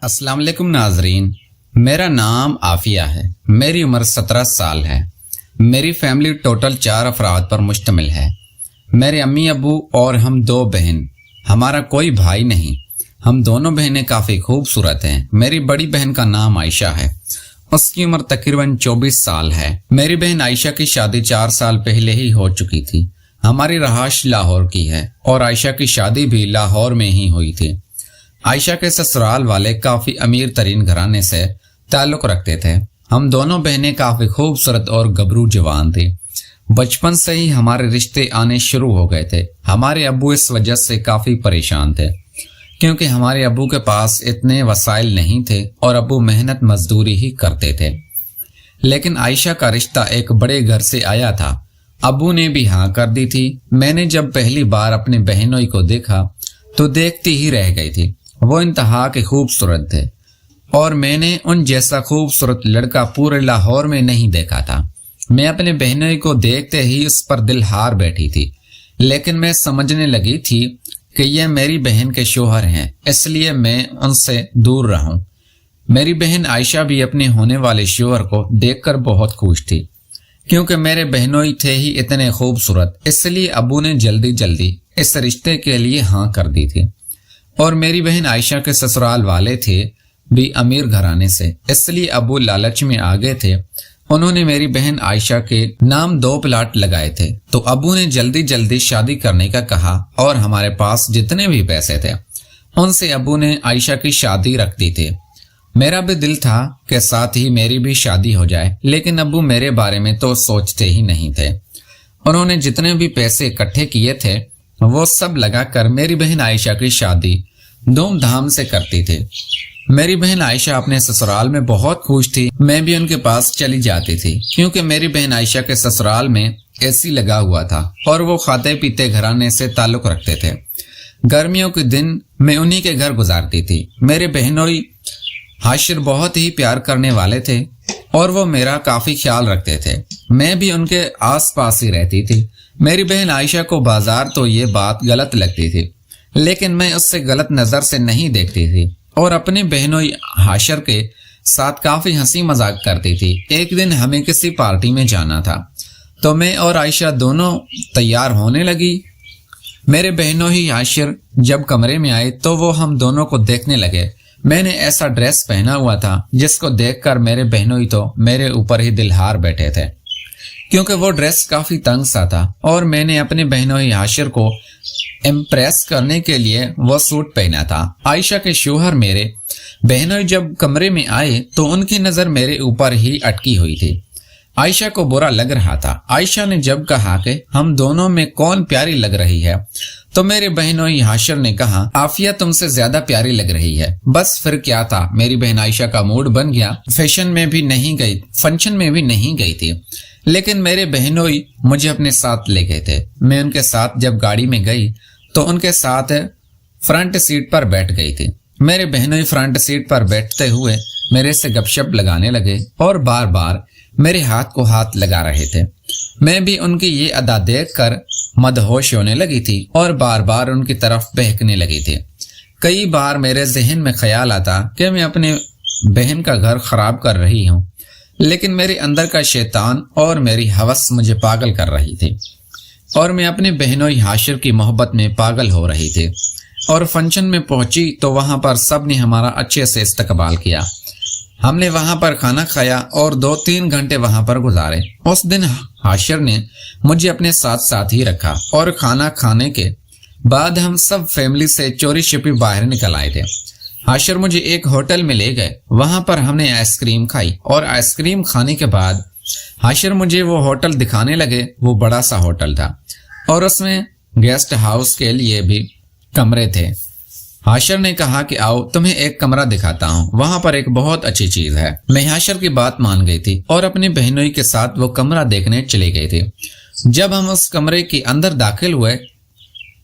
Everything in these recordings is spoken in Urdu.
السلام علیکم ناظرین، میرا نام عافیہ ہے۔ میری عمر 17 سال ہے۔ میری فیملی ٹوٹل 4 افراد پر مشتمل ہے۔ میرے امی ابو اور ہم 2 بہن، ہمارا کوئی بھائی نہیں۔ ہم دونوں بہنیں کافی خوبصورت ہیں۔ میری بڑی بہن کا نام عائشہ ہے، اس کی عمر تقریباً 24 سال ہے۔ میری بہن عائشہ کی شادی 4 سال پہلے ہی ہو چکی تھی۔ ہماری رہائش لاہور کی ہے اور عائشہ کی شادی بھی لاہور میں ہی ہوئی تھی۔ عائشہ کے سسرال والے کافی امیر ترین گھرانے سے تعلق رکھتے تھے۔ ہم دونوں بہنیں کافی خوبصورت اور گبرو جوان تھیں۔ بچپن سے ہی ہمارے رشتے آنے شروع ہو گئے تھے۔ ہمارے ابو اس وجہ سے کافی پریشان تھے کیونکہ ہمارے ابو کے پاس اتنے وسائل نہیں تھے اور ابو محنت مزدوری ہی کرتے تھے۔ لیکن عائشہ کا رشتہ ایک بڑے گھر سے آیا تھا۔ ابو نے بھی ہاں کر دی تھی۔ میں نے جب پہلی بار اپنے بہنوئی کو دیکھا تو دیکھتی ہی رہ گئی تھی۔ وہ انتہا کے خوبصورت تھے اور میں نے ان جیسا خوبصورت لڑکا پورے لاہور میں نہیں دیکھا تھا۔ میں اپنے بہنوئی کو دیکھتے ہی اس پر دل ہار بیٹھی تھی، لیکن میں سمجھنے لگی تھی کہ یہ میری بہن کے شوہر ہیں، اس لیے میں ان سے دور رہوں۔ میری بہن عائشہ بھی اپنے ہونے والے شوہر کو دیکھ کر بہت خوش تھی کیونکہ میرے بہنوئی تھے ہی اتنے خوبصورت، اس لیے ابو نے جلدی اس رشتے کے لیے ہاں کر دی تھی۔ اور میری بہن عائشہ کے سسرال والے تھے بھی امیر گھرانے سے، اس لیے ابو لالچ میں آ گئے تھے۔ انہوں نے میری بہن عائشہ کے نام 2 پلاٹ لگائے تھے، تو ابو نے جلدی شادی کرنے کا کہا اور ہمارے پاس جتنے بھی پیسے تھے ان سے ابو نے عائشہ کی شادی رکھ دی تھی۔ میرا بھی دل تھا کہ ساتھ ہی میری بھی شادی ہو جائے، لیکن ابو میرے بارے میں تو سوچتے ہی نہیں تھے۔ انہوں نے جتنے بھی پیسے اکٹھے کیے تھے وہ سب لگا کر میری بہن عائشہ کی شادی دھوم دھام سے کرتی تھی۔ میری بہن عائشہ اپنے سسرال میں بہت خوش تھی۔ میں بھی ان کے پاس چلی جاتی تھی کیونکہ میری بہن عائشہ کے سسرال میں اے سی لگا ہوا تھا اور وہ کھاتے پیتے گھرانے سے تعلق رکھتے تھے۔ گرمیوں کے دن میں انہی کے گھر گزارتی تھی۔ میرے بہنوئی حاشر بہت ہی پیار کرنے والے تھے اور وہ میرا کافی خیال رکھتے تھے۔ میں بھی ان کے آس پاس ہی رہتی تھی۔ میری بہن عائشہ کو بازار تو یہ بات غلط لگتی تھی، لیکن میں اس سے غلط نظر سے نہیں دیکھتی تھی اور اپنے بہنوئی حاشر کے ساتھ کافی ہنسی مذاق کرتی تھی۔ ایک دن ہمیں کسی پارٹی میں جانا تھا تو میں اور عائشہ دونوں تیار ہونے لگی۔ میرے بہنوئی حاشر جب کمرے میں آئے تو وہ ہم دونوں کو دیکھنے لگے۔ میں نے ایسا ڈریس پہنا ہوا تھا جس کو دیکھ کر میرے بہنوئی تو میرے اوپر ہی دل ہار بیٹھے تھے کیونکہ وہ ڈریس کافی تنگ سا تھا اور میں نے اپنے بہنوئی حاشر کو امپریس کرنے کے لیے وہ سوٹ پہنا تھا۔ عائشہ کے شوہر میرے بہنوئی جب کمرے میں آئے تو ان کی نظر میرے اوپر ہی اٹکی ہوئی تھی۔ عائشہ کو برا لگ رہا تھا۔ عائشہ نے جب کہا کہ ہم دونوں میں کون پیاری لگ رہی ہے تو میرے بہنوئی حاشر نے کہا عافیہ تم سے زیادہ پیاری لگ رہی ہے۔ بس پھر کیا تھا، میری بہن عائشہ کا موڈ بن گیا۔ فنکشن میں بھی نہیں گئی تھی، لیکن میرے بہنوئی مجھے اپنے ساتھ لے گئے تھے۔ میں ان کے ساتھ جب گاڑی میں گئی تو ان کے ساتھ فرنٹ سیٹ پر بیٹھ گئی تھی۔ میرے بہنوئی فرنٹ سیٹ پر بیٹھتے ہوئے میرے سے گپ شپ لگانے لگے اور بار بار میرے ہاتھ کو ہاتھ لگا رہے تھے۔ میں بھی ان کی یہ ادا دیکھ کر مدہوش ہونے لگی تھی اور بار بار ان کی طرف بہکنے لگی تھی۔ کئی بار میرے ذہن میں خیال آتا کہ میں اپنے بہن کا گھر خراب کر رہی ہوں، لیکن میرے اندر کا شیطان اور میری ہوس مجھے پاگل کر رہی تھی اور میں اپنے بہنوئی حاشر کی محبت میں پاگل ہو رہی تھی۔ اور فنکشن میں پہنچی تو وہاں پر سب نے ہمارا اچھے سے استقبال کیا۔ ہم نے وہاں پر کھانا کھایا اور 2-3 گھنٹے وہاں پر گزارے۔ اس دن حاشر نے مجھے اپنے ساتھ ہی رکھا اور کھانا کھانے کے بعد ہم سب فیملی سے چوری چھپی باہر نکل آئے تھے۔ حاشر مجھے ایک ہوٹل میں لے گئے، وہاں پر ہم نے آئس کریم کھائی اور آئس کریم کھانے کے بعد حاشر مجھے وہ ہوٹل دکھانے لگے۔ وہ بڑا سا ہوٹل تھا اور اس میں گیسٹ ہاؤس کے لیے بھی کمرے تھے۔ حاشر نے کہا کہ آؤ تمہیں ایک کمرہ دکھاتا ہوں، وہاں پر ایک بہت اچھی چیز ہے۔ میں حاشر کی بات مان گئی تھی اور اپنی بہنوئی کے ساتھ وہ کمرہ دیکھنے چلے گئے تھے۔ جب ہم اس کمرے کے اندر داخل ہوئے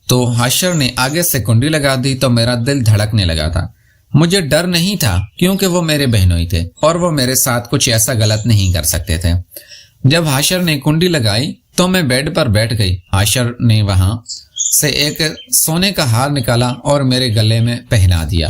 تو حاشر نے آگے سے کنڈی لگا دی تو میرا دل دھڑکنے لگا تھا۔ مجھے ڈر نہیں تھا کیونکہ وہ میرے بہنوئی تھے اور وہ میرے ساتھ کچھ ایسا غلط نہیں کر سکتے تھے۔ جب حاشر نے کنڈی لگائی تو میں بیڈ پر بیٹھ گئی۔ حاشر نے وہاں سے ایک سونے کا ہار نکالا اور میرے گلے میں پہنا دیا۔